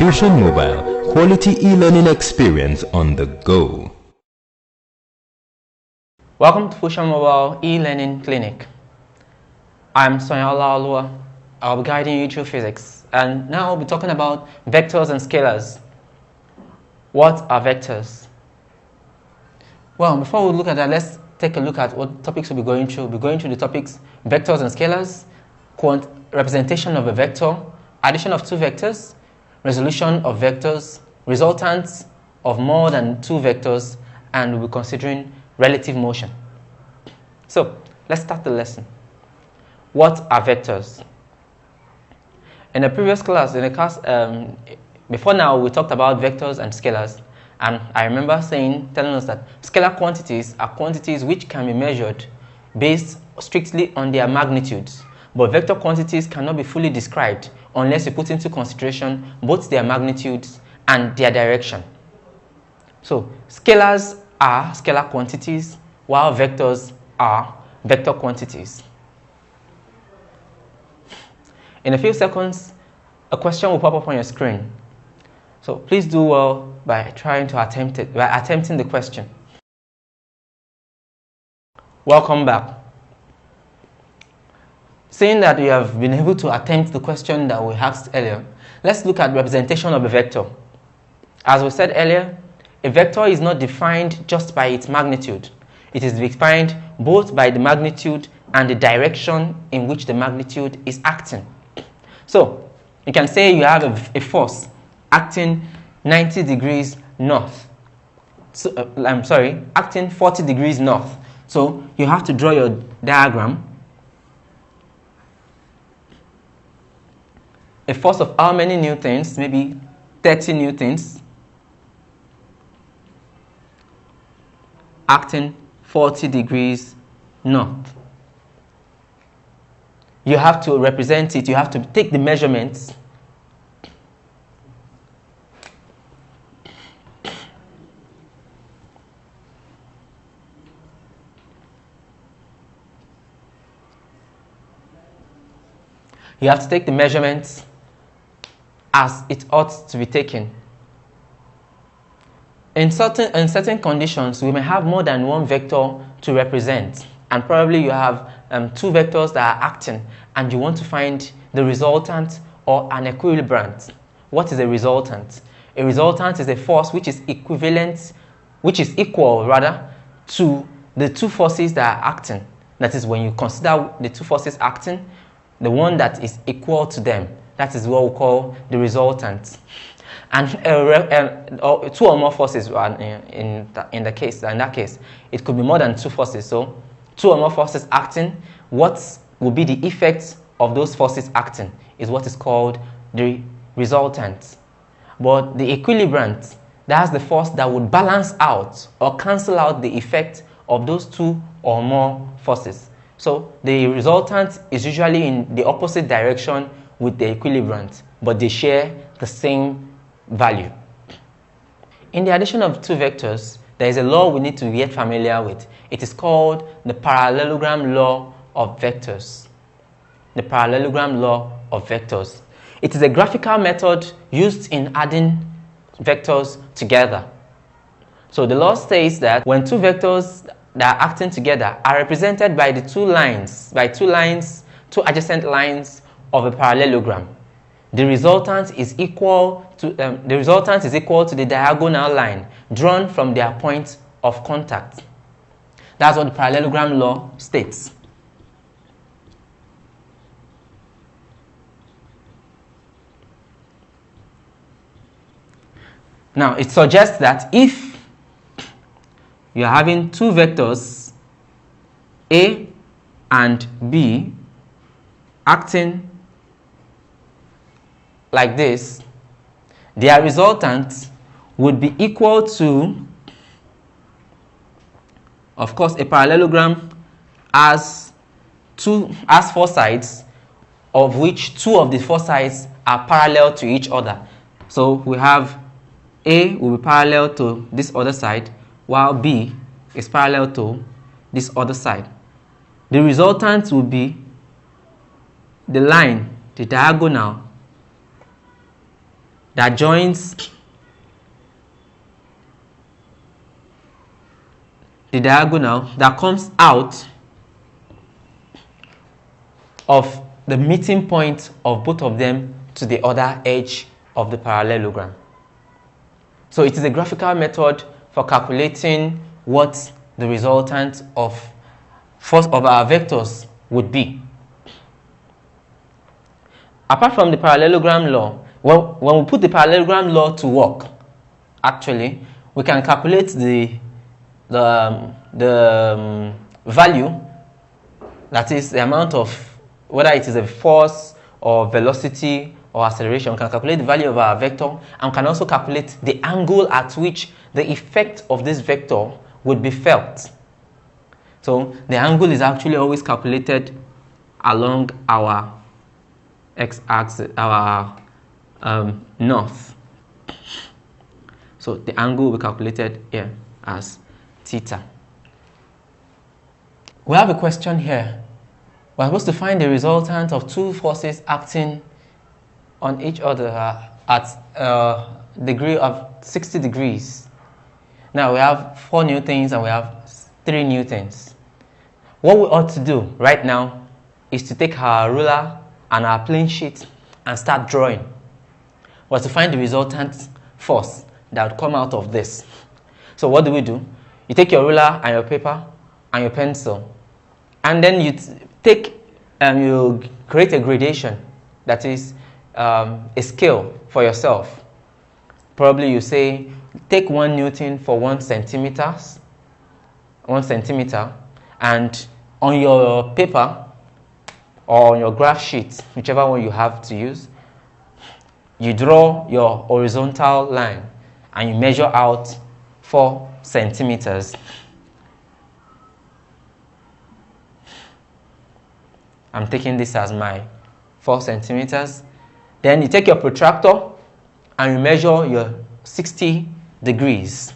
Fusion Mobile, quality e-learning experience on the go. Welcome to Fusion Mobile e-learning clinic. I'm Sonyola Olua. I'll be guiding you through physics, and now I'll be talking about vectors and scalars. What are vectors? Well, before we look at that, let's take a look at what topics we'll be going through. We'll be going through the topics vectors and scalars, representation of a vector, addition of two vectors, resolution of vectors, resultants of more than two vectors, and we'll be considering relative motion. So, let's start the lesson. What are vectors? In the previous class, before now, we talked about vectors and scalars, and I remember telling us that scalar quantities are quantities which can be measured based strictly on their magnitudes, but vector quantities cannot be fully described unless you put into consideration both their magnitudes and their direction. So, scalars are scalar quantities, while vectors are vector quantities. In a few seconds, a question will pop up on your screen. So please do well by attempting the question. Welcome back. Seeing that you have been able to attempt the question that we asked earlier, let's look at representation of a vector. As we said earlier, a vector is not defined just by its magnitude. It is defined both by the magnitude and the direction in which the magnitude is acting. So, you can say you have a force acting 90 degrees north. So, acting 40 degrees north. So, you have to draw your diagram. A force of how many newtons? Maybe 30 newtons. Acting 40 degrees north. You have to represent it, you have to take the measurements. You have to take the measurements as it ought to be taken. In certain conditions, we may have more than one vector to represent, and probably you have two vectors that are acting, and you want to find the resultant or an equilibrant. What is a resultant? A resultant is a force which is equal to the two forces that are acting. That is, when you consider the two forces acting, the one that is equal to them, that is what we call the resultant. And two or more forces in that case, it could be more than two forces. So, two or more forces acting, what will be the effect of those forces acting is what is called the resultant. But the equilibrant, that's the force that would balance out or cancel out the effect of those two or more forces. So the resultant is usually in the opposite direction with the equilibrant, but they share the same value. In the addition of two vectors, there is a law we need to get familiar with. It is called the parallelogram law of vectors. The parallelogram law of vectors. It is a graphical method used in adding vectors together. So the law states that when two vectors that are acting together are represented by two adjacent lines of a parallelogram, the resultant is equal to the diagonal line drawn from their point of contact. That's what the parallelogram law states. Now, it suggests that if you are having two vectors, A and B, acting like this, their resultant would be equal to, of course, a parallelogram has four sides, of which two of the four sides are parallel to each other. So we have A will be parallel to this other side, while B is parallel to this other side. The resultant will be the line, the diagonal that joins the diagonal that comes out of the meeting point of both of them to the other edge of the parallelogram. So it is a graphical method for calculating what the resultant of force of our vectors would be. Apart from the parallelogram law, when we put the parallelogram law to work, actually, we can calculate the value, that is the amount of, whether it is a force or velocity or acceleration. We can calculate the value of our vector, and can also calculate the angle at which the effect of this vector would be felt. So the angle is actually always calculated along our x-axis, our north. So the angle will be calculated here as theta. We have a question here. We're supposed to find the resultant of two forces acting on each other at a degree of 60 degrees. Now we have 4 newtons and we have 3 newtons. What we ought to do right now is to take our ruler and our plane sheet and start drawing. We're to find the resultant force that would come out of this. So what do? You take your ruler and your paper and your pencil, and then you you create a gradation, that is a scale for yourself. Probably you say take 1 newton for 1 centimeter, and on your paper or on your graph sheet, whichever one you have to use, you draw your horizontal line and you measure out 4 centimeters. I'm taking this as my 4 centimeters. Then you take your protractor and you measure your 60 degrees.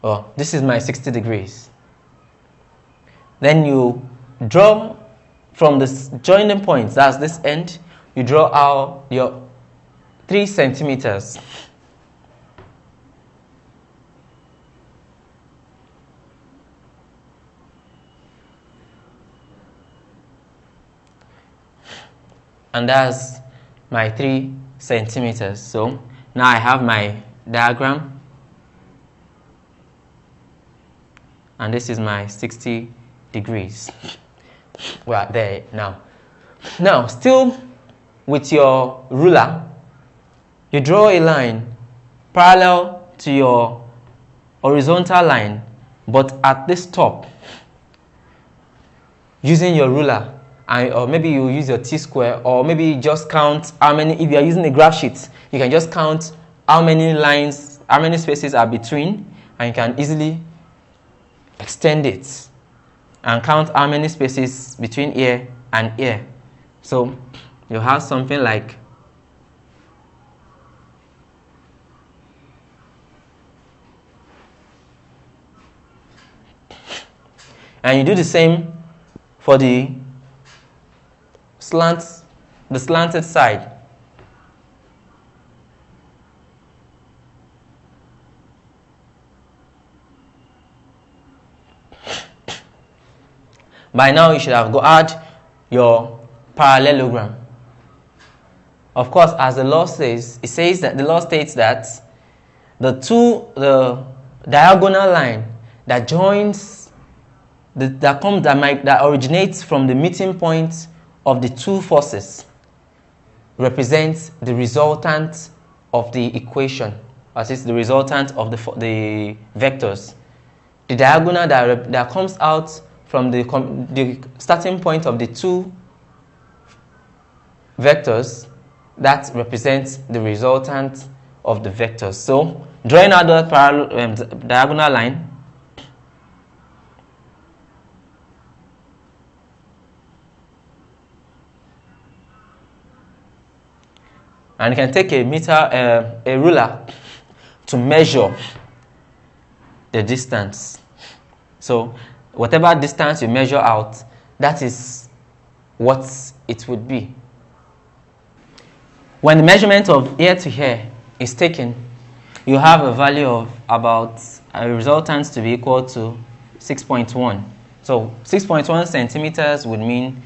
Oh, this is my 60 degrees. Then you draw from the joining points, that's this end, you draw out your 3 centimeters. And that's my 3 centimeters. So now I have my diagram. And this is my 60 degrees. We are there now. Now, still with your ruler, you draw a line parallel to your horizontal line, but at this top, using your ruler, or maybe you use your t-square, or maybe just count how many, if you are using a graph sheet, you can just count how many lines, how many spaces are between, and you can easily extend it and count how many spaces between here and here. So you have something like and you do the same for the slanted side. By now you should have add your parallelogram. Of course, as the law says, the law states that the diagonal line that joins that originates from the meeting point of the two forces represents the resultant of the equation, that is the resultant of the vectors. The diagonal that comes out from the starting point of the two vectors, that represents the resultant of the vectors. So, drawing out the diagonal line, and you can take a ruler to measure the distance. So whatever distance you measure out, that is what it would be. When the measurement of here to here is taken, you have a value of about a resultant to be equal to 6.1. So 6.1 centimeters would mean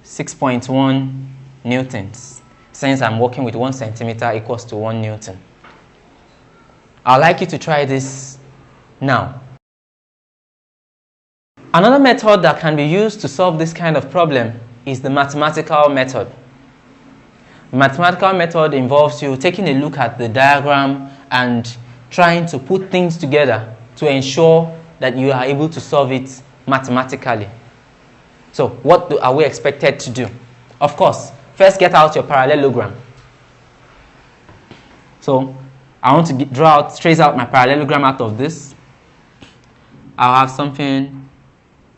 6.1 newtons, since I'm working with 1 centimeter equals to 1 newton. I'd like you to try this now. Another method that can be used to solve this kind of problem is the mathematical method. The mathematical method involves you taking a look at the diagram and trying to put things together to ensure that you are able to solve it mathematically. So what are we expected to do? Of course, first get out your parallelogram. So I want to trace out my parallelogram out of this. I'll have something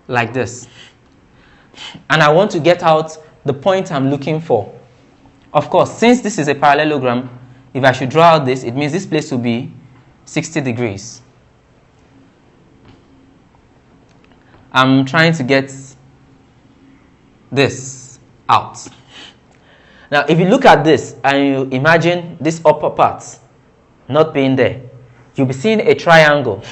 like this. And I want to get out the point I'm looking for. Of course, since this is a parallelogram, if I should draw out this, it means this place will be 60 degrees. I'm trying to get this out. Now, if you look at this and you imagine this upper part not being there, you'll be seeing a triangle.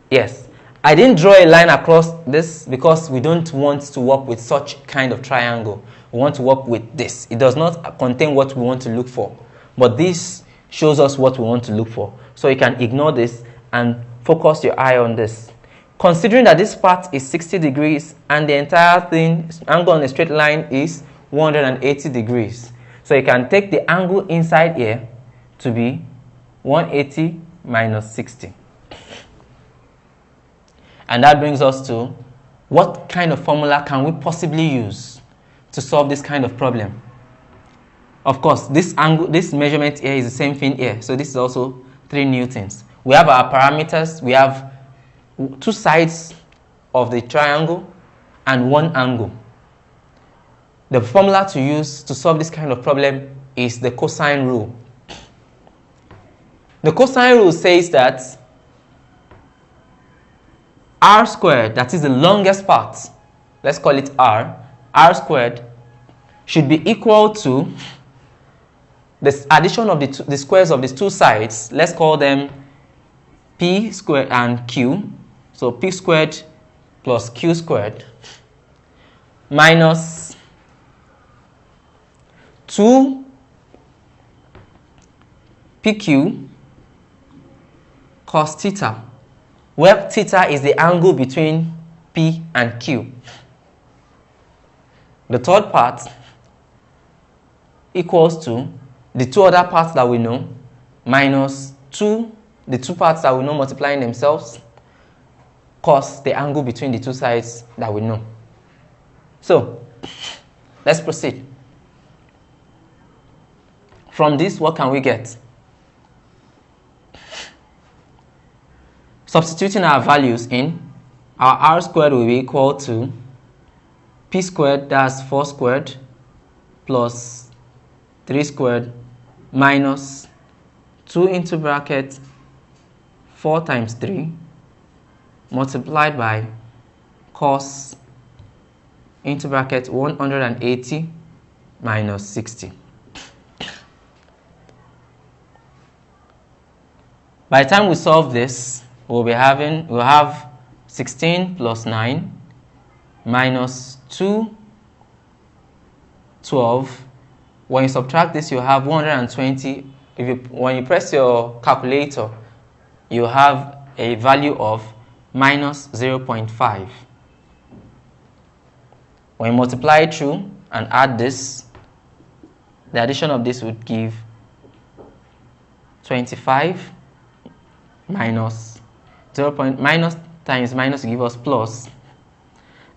Yes, I didn't draw a line across this because we don't want to work with such kind of triangle. We want to work with this. It does not contain what we want to look for, but this shows us what we want to look for. So you can ignore this and focus your eye on this. Considering that this part is 60 degrees and the entire thing, angle on a straight line is 180 degrees. So you can take the angle inside here to be 180 minus 60. And that brings us to what kind of formula can we possibly use to solve this kind of problem. Of course, this angle, this measurement here is the same thing here. So this is also 3 newtons. We have our parameters. We have 2 sides of the triangle and 1 angle. The formula to use to solve this kind of problem is the cosine rule. The cosine rule says that r squared, that is the longest part, let's call it r squared, should be equal to the addition of the squares of these 2 sides. Let's call them p squared and q. So p squared plus q squared minus 2 pq cos theta, where theta is the angle between p and q. The third part equals to the 2 other parts that we know minus the 2 parts that we know multiplying themselves, cos the angle between the 2 sides that we know. So let's proceed. From this, what can we get? Substituting our values in, our r squared will be equal to p squared, that's 4 squared, plus 3 squared, minus 2 into bracket 4 times 3, multiplied by cos into bracket 180 minus 60. By the time we solve this, we'll have 16 plus 9 minus 2, 12. When you subtract this, you have 120. When you press your calculator, you have a value of minus 0.5. When you multiply it through and add this, the addition of this would give 25 minus 0. Minus times minus give us plus.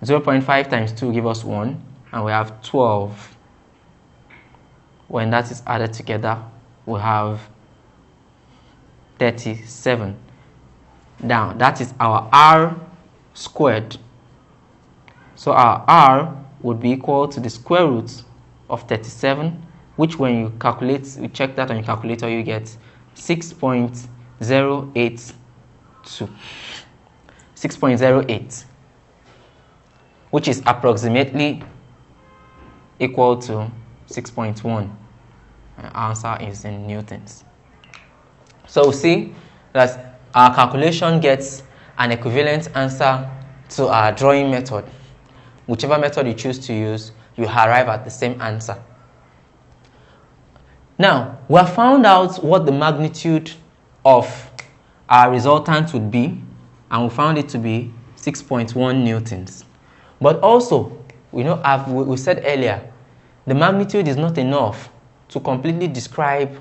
0.5 times 2 give us 1, and we have 12. When that is added together, we have 37. Now, that is our r squared. So our r would be equal to the square root of 37, which when you calculate, you check that on your calculator, you get 6.08 to 6.08, which is approximately equal to 6.1. Answer is in newtons. So see that our calculation gets an equivalent answer to our drawing method. Whichever method you choose to use, you arrive at the same answer. Now, we have found out what the magnitude of our resultant would be, and we found it to be 6.1 newtons. But also, we said earlier, the magnitude is not enough to completely describe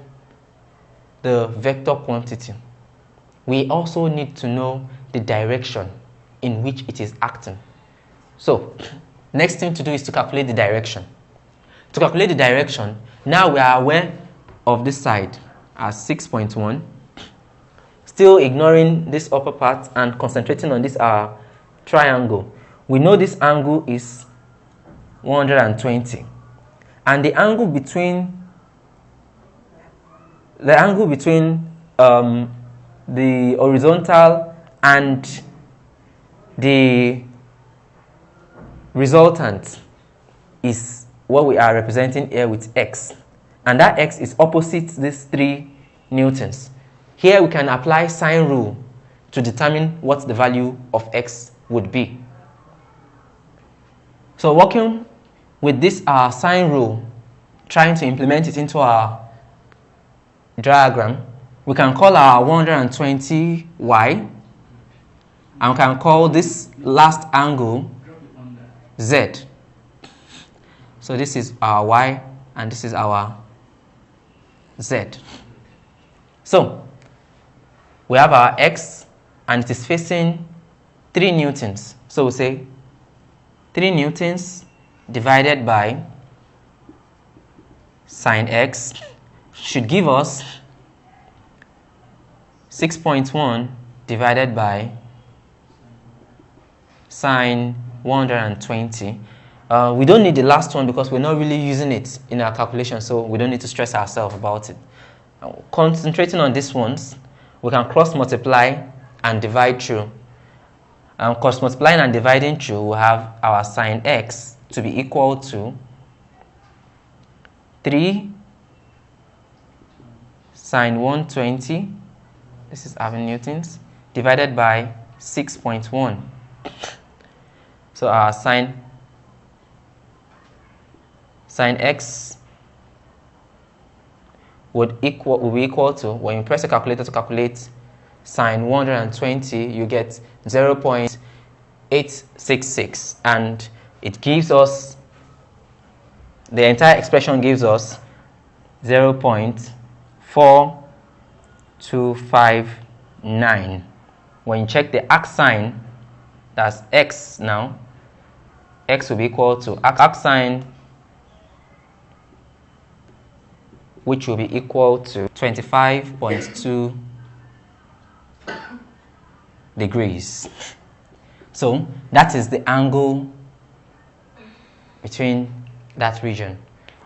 the vector quantity. We also need to know the direction in which it is acting. So, next thing to do is to calculate the direction. To calculate the direction, now we are aware of this side as 6.1, still ignoring this upper part and concentrating on this triangle. We know this angle is 120, and the angle between the horizontal and the resultant is what we are representing here with x, and that x is opposite these 3 newtons. Here we can apply sine rule to determine what the value of x would be. So working with this sine rule, trying to implement it into our diagram, we can call our 120 y, and we can call this last angle z. So this is our y and this is our z. So we have our x and it is facing 3 newtons. So we say 3 newtons divided by sine x should give us 6.1 divided by sine 120. We don't need the last one because we're not really using it in our calculation, so we don't need to stress ourselves about it. Concentrating on these ones, we can cross multiply and divide through. Cross multiplying and dividing through, we have our sine x to be equal to 3 sine 120, this is our newtons, divided by 6.1. So our sine x will be equal to, when you press a calculator to calculate sine 120, you get 0.866, and it gives us, the entire expression gives us 0.4259. When you check the arc sine, that's x now, x will be equal to arc sine, which will be equal to 25.2 degrees. So that is the angle between that region.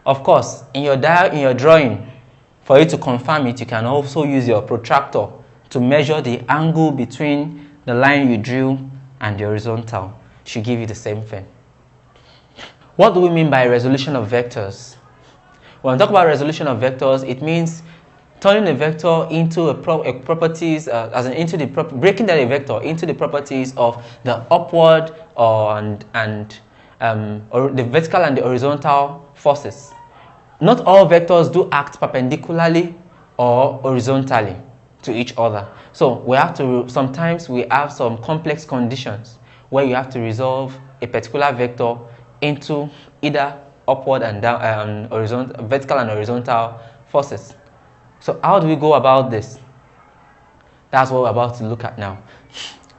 Of course, in your drawing, for you to confirm it, you can also use your protractor to measure the angle between the line you drew and the horizontal. It should give you the same thing. What do we mean by resolution of vectors? When we talk about resolution of vectors, it means turning a vector into breaking down a vector into the properties of the upward or the vertical and the horizontal forces. Not all vectors do act perpendicularly or horizontally to each other. So sometimes we have some complex conditions where you have to resolve a particular vector into either upward and down, vertical and horizontal forces. So how do we go about this? That's what we're about to look at now.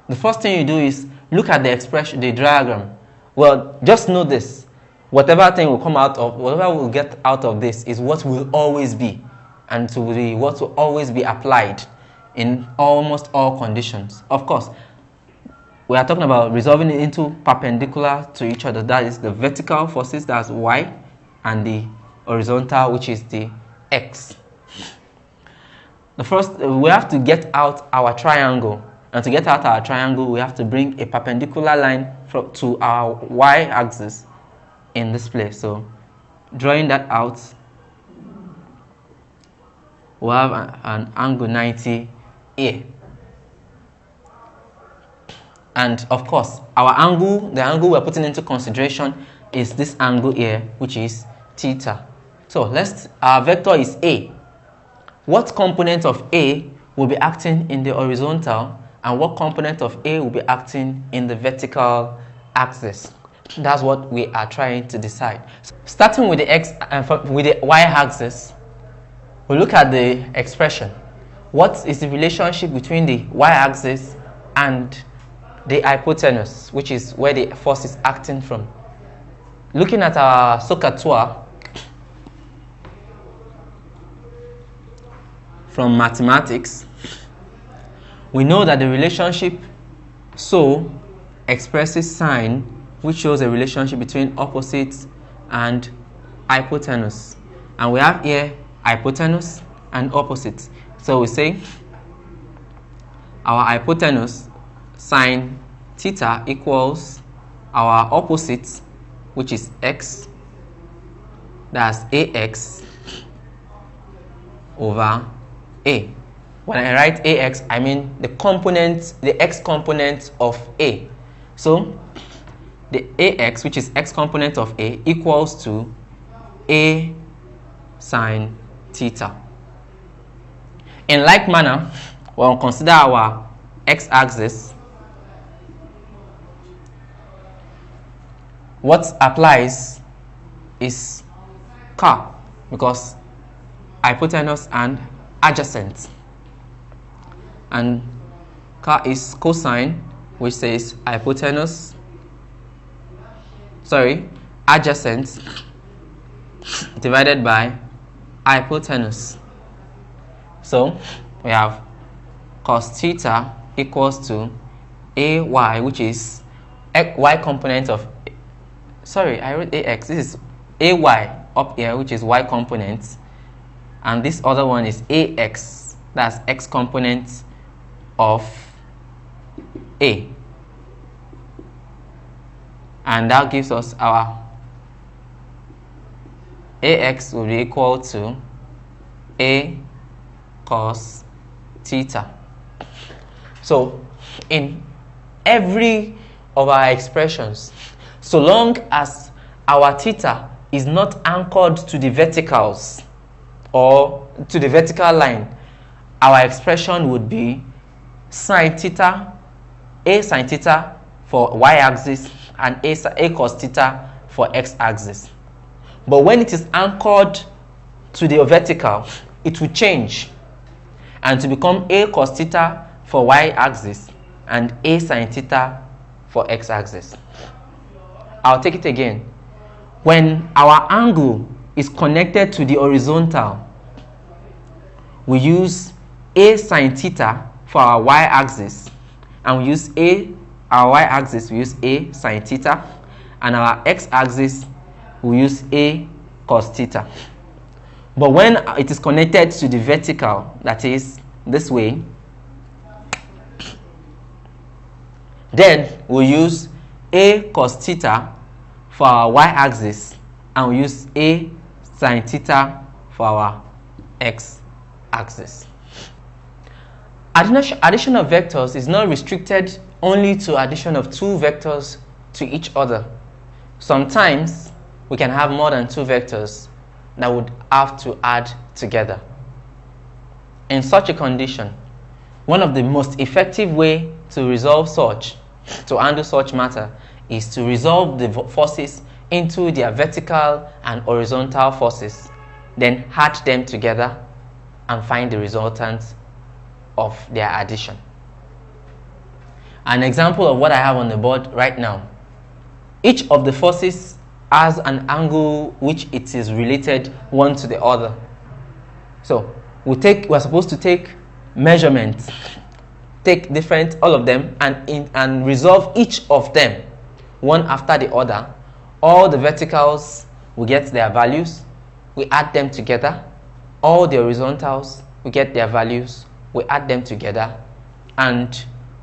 The first thing you do is look at the expression, the diagram. Well, just know this. Whatever we'll get out of this is what will always be, and what will always be applied in almost all conditions. Of course, we are talking about resolving it into perpendicular to each other. That is the vertical forces, that's y, and the horizontal, which is the x. The first, we have to get out our triangle. And to get out our triangle, we have to bring a perpendicular line to our y-axis in this place. So drawing that out, we'll have an angle 90 here. And of course, our angle, the angle we're putting into consideration is this angle here, which is theta. So our vector is A. What component of A will be acting in the horizontal, and what component of A will be acting in the vertical axis? That's what we are trying to decide. Starting with the y-axis, we look at the expression. What is the relationship between the y-axis and the hypotenuse, which is where the force is acting from? Looking at our SOHCAHTOA from mathematics, we know that the relationship SO expresses sine, which shows a relationship between opposites and hypotenuse. And we have here hypotenuse and opposite. So we say our hypotenuse sine theta equals our opposite, which is x, that's ax over a. When I write ax, I mean the component, the x component of a. So the ax, which is x component of a, equals to a sine theta. In like manner, we'll consider our x-axis. What applies is CA, because hypotenuse and adjacent. And CA is cosine, which says adjacent divided by hypotenuse. So we have cos theta equals to ay, which is y component of, I wrote ax, this is ay up here, which is y component, and this other one is ax, that's x component of a, and that gives us our ax will be equal to a cos theta. So in every of our expressions, so long as our theta is not anchored to the verticals or to the vertical line, our expression would be sine theta, a sine theta for y-axis and a cos theta for x-axis. But when it is anchored to the vertical, it will change and to become a cos theta for y-axis and a sine theta for x-axis. I'll take it again. When our angle is connected to the horizontal, we use a sine theta for our y-axis, and we use our y-axis, we use a sine theta, and our x-axis, we use a cos theta. But when it is connected to the vertical, that is this way, then we use a cos theta for our y-axis, and we use a sine theta for our x-axis. Addition of vectors is not restricted only to addition of two vectors to each other. Sometimes we can have more than two vectors that would have to add together. In such a condition, one of the most effective way to handle such matter is to resolve the forces into their vertical and horizontal forces, then add them together and find the resultant of their addition. An example of what I have on the board right now. Each of the forces has an angle which it is related one to the other. So we're supposed to take measurements, take all of them, and resolve each of them one after the other. All the verticals, we get their values, we add them together. All the horizontals, we get their values, we add them together, and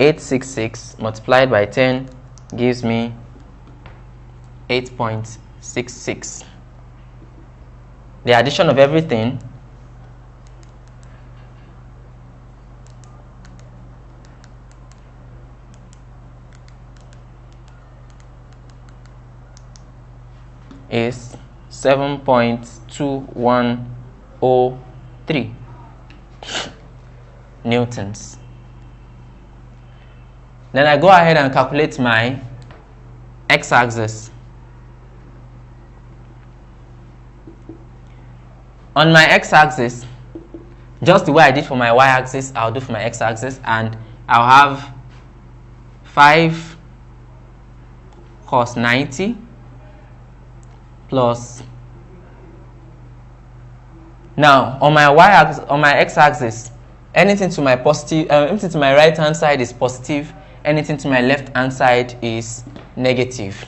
866 multiplied by 10 gives me 8.66. The addition of everything is 7.2103 newtons. Then I go ahead and calculate my x-axis. On my x-axis, just the way I did for my y-axis, I'll do for my x-axis, and I'll have 5 cos 90 plus. Now on my y-axis, on my x-axis, anything to my anything to my right-hand side is positive. Anything to my left-hand side is negative.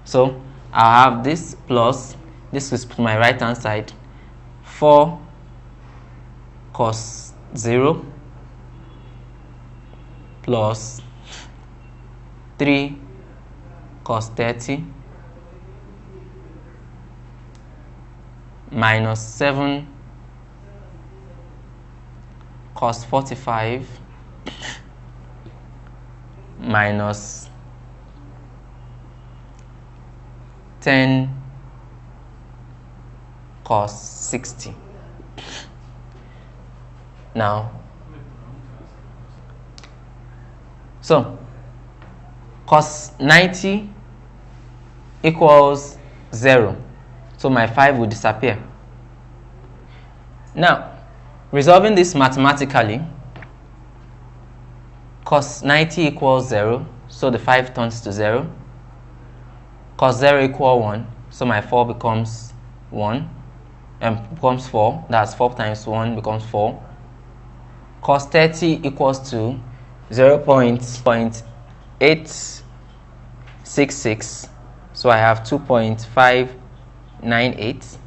So I'll have this plus, this is to my right-hand side, 4 cos 0 plus 3 cos 30 minus 7 cos 45 minus 10 cos 60. Now, so cos 90 equals 0. So my 5 will disappear. Now, resolving this mathematically, cos 90 equals 0, so the 5 turns to 0. Cos 0 equals 1, so my 4 becomes 1, and becomes 4. That's 4 times 1 becomes 4. Cos 30 equals to 0.866, so I have 2.598.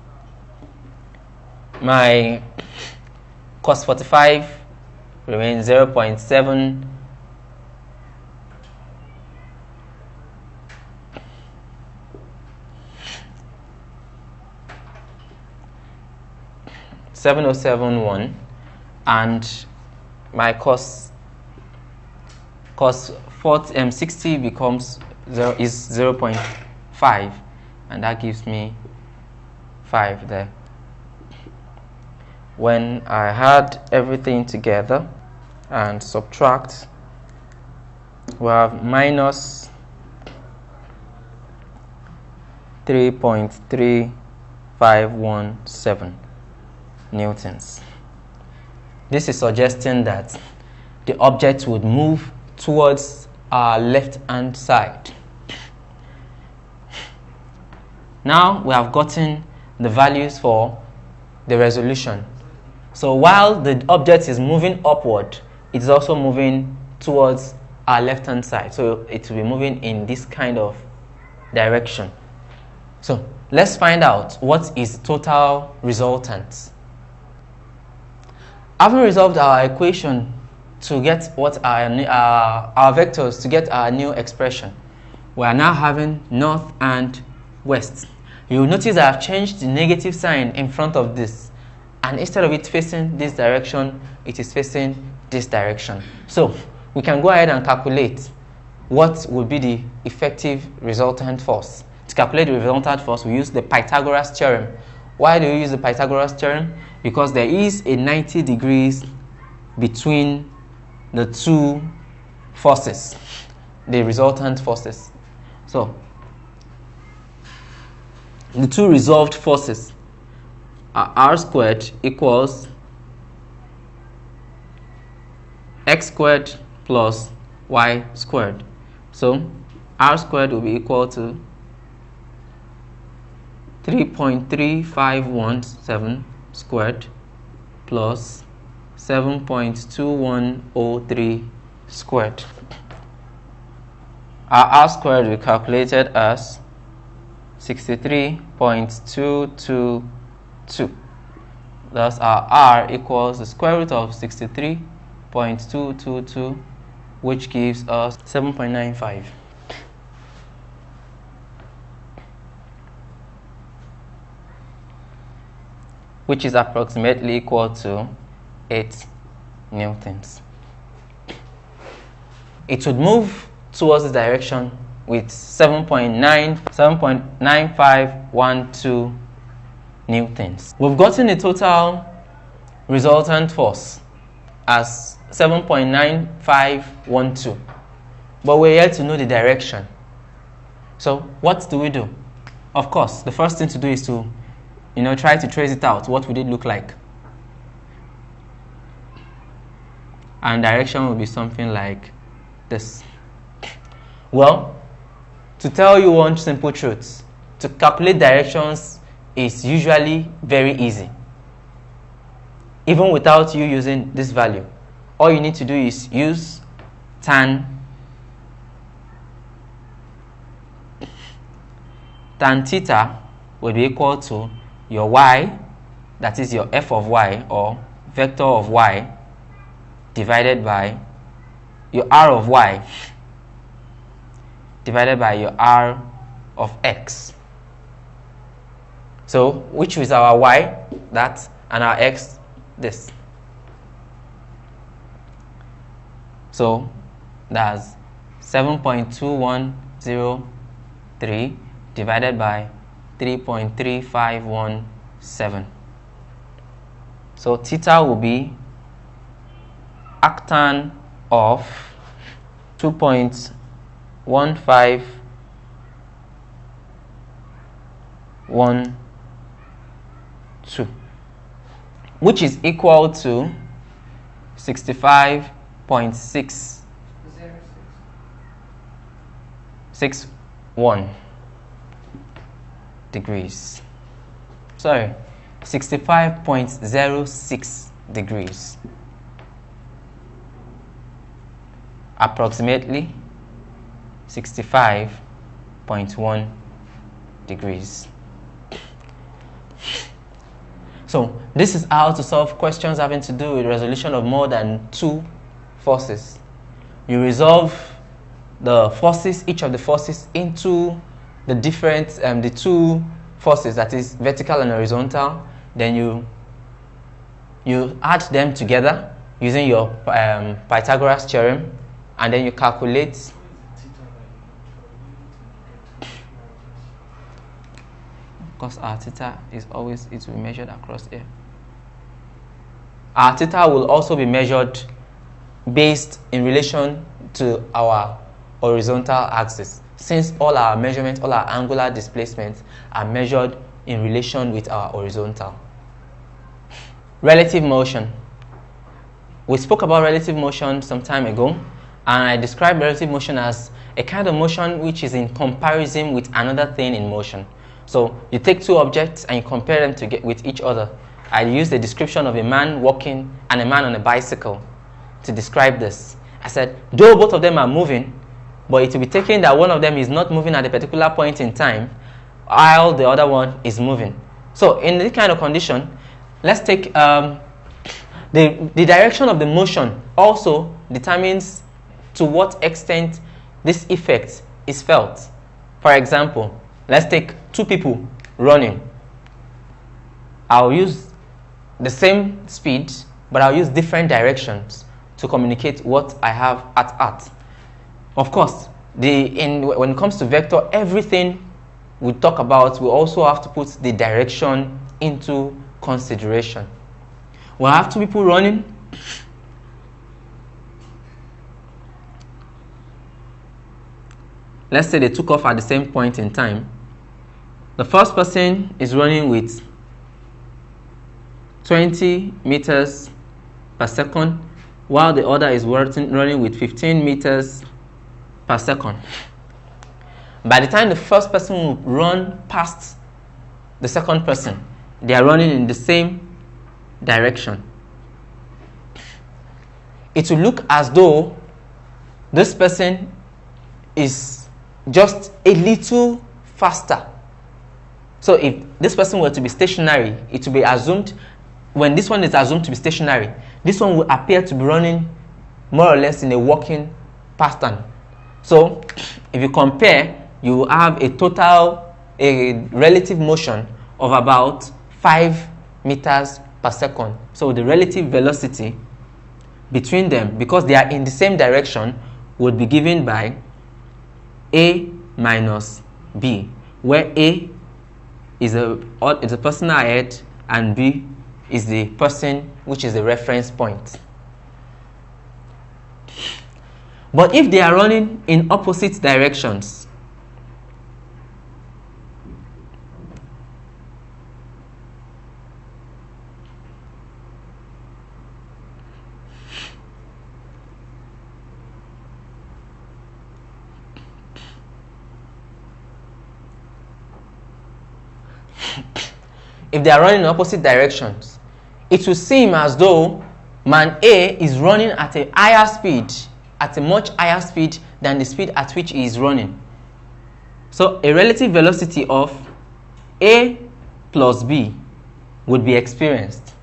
My cos 45 remains 0.7. 7071, and my cos 60 becomes 0.5, and that gives me 5 there. When I add everything together and subtract, we have minus 3.3517 newtons. This is suggesting that the object would move towards our left hand side. Now we have gotten the values for the resolution. So while the object is moving upward, it is also moving towards our left hand side. So it will be moving in this kind of direction. So let's find out what is total resultant. Having resolved our equation to get what our vectors to get our new expression, we are now having north and west. You will notice that I've changed the negative sign in front of this, and instead of it facing this direction, it is facing this direction. So we can go ahead and calculate what would be the effective resultant force. To calculate the resultant force, we use the Pythagoras theorem. Why do we use the Pythagoras theorem? Because there is a 90 degrees between the two forces, the resultant forces. So the two resolved forces are r squared equals x squared plus y squared. So r squared will be equal to 3.3517 squared plus 7.2103 squared. Our r squared we calculated as 63.222. Thus our r equals the square root of 63.222 which gives us 7.95. Which is approximately equal to 8 newtons. It would move towards the direction with 7.9512 newtons. We've gotten a total resultant force as 7.9512, but we're yet to know the direction. So what do we do? Of course, the first thing to do is to try to trace it out. What would it look like? And direction will be something like this. Well, to tell you one simple truth, to calculate directions is usually very easy. Even without you using this value, all you need to do is use tan theta will be equal to your y, that is your f of y or vector of y, divided by your r of y divided by your r of x. So which is our y, that, and our x, this. So that's 7.2103 divided by 3.3517. So theta will be arctan of 2.1512, which is equal to 65.661 degrees. Sorry, 65.06 degrees. Approximately 65.1 degrees. So this is how to solve questions having to do with resolution of more than two forces. You resolve the forces, each of the forces, into the different, the two forces, that is vertical and horizontal. Then you add them together using your Pythagoras theorem, and then you calculate. Because our theta is always, it will be measured across here. Our theta will also be measured based in relation to our horizontal axis, since all our measurements, all our angular displacements are measured in relation with our horizontal. Relative motion. We spoke about relative motion some time ago, and I described relative motion as a kind of motion which is in comparison with another thing in motion. So you take two objects and you compare them with each other. I used the description of a man walking and a man on a bicycle to describe this. I said, though both of them are moving, but it will be taken that one of them is not moving at a particular point in time, while the other one is moving. So in this kind of condition, let's take the direction of the motion also determines to what extent this effect is felt. For example, let's take two people running. I'll use the same speed, but I'll use different directions to communicate what I have at heart. Of course, when it comes to vector, everything we talk about, we also have to put the direction into consideration. We'll have two people running. Let's say they took off at the same point in time. The first person is running with 20 meters per second, while the other is running with 15 meters per second. By the time the first person will run past the second person, they are running in the same direction. It will look as though this person is just a little faster. So if this person were to be stationary, it will be assumed, when this one is assumed to be stationary, this one will appear to be running more or less in a walking pattern. So if you compare, you will have a relative motion of about 5 meters per second. So the relative velocity between them, because they are in the same direction, would be given by A minus B, where A is a person ahead and B is the person which is the reference point. But if they are running in opposite directions, it will seem as though man A is running at a higher speed, at a much higher speed than the speed at which he is running. So a relative velocity of A plus B would be experienced.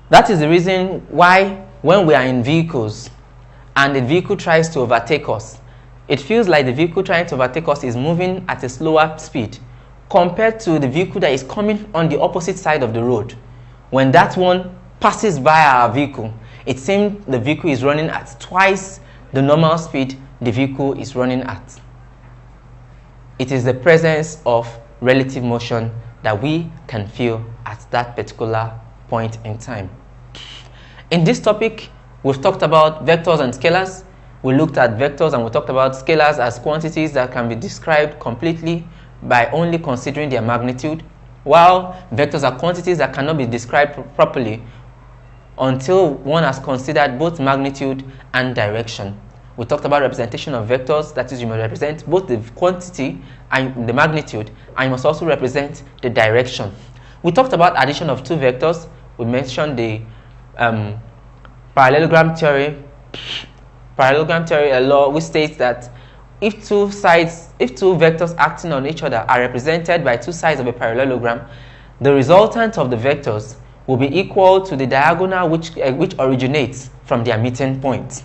That is the reason why when we are in vehicles and the vehicle tries to overtake us, it feels like the vehicle trying to overtake us is moving at a slower speed compared to the vehicle that is coming on the opposite side of the road. When that one passes by our vehicle, it seems the vehicle is running at twice the normal speed the vehicle is running at. It is the presence of relative motion that we can feel at that particular point in time. In this topic, we've talked about vectors and scalars. We looked at vectors and we talked about scalars as quantities that can be described completely by only considering their magnitude, while vectors are quantities that cannot be described properly until one has considered both magnitude and direction. We talked about representation of vectors, that is, you must represent both the quantity and the magnitude, and you must also represent the direction. We talked about addition of two vectors. We mentioned the parallelogram theory. Parallelogram theory, a law which states that if two vectors acting on each other are represented by two sides of a parallelogram, the resultant of the vectors will be equal to the diagonal which originates from their meeting point.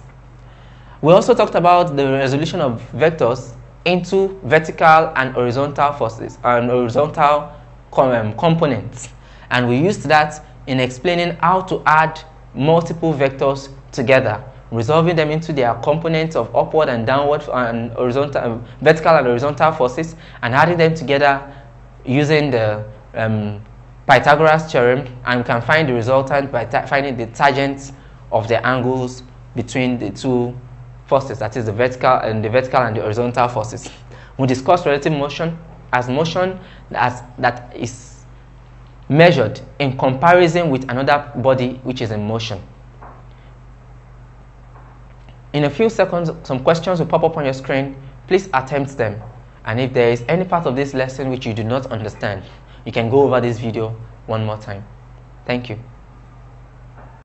We also talked about the resolution of vectors into vertical and horizontal forces and horizontal components, and we used that in explaining how to add multiple vectors together, resolving them into their components of upward and downward and horizontal, vertical and horizontal forces, and adding them together using the Pythagoras theorem, and we can find the resultant by finding the tangents of the angles between the two forces, that is the vertical and the horizontal forces. We discussed relative motion as motion that is measured in comparison with another body which is in motion. In a few seconds, some questions will pop up on your screen. Please attempt them. And if there is any part of this lesson which you do not understand, you can go over this video one more time. Thank you.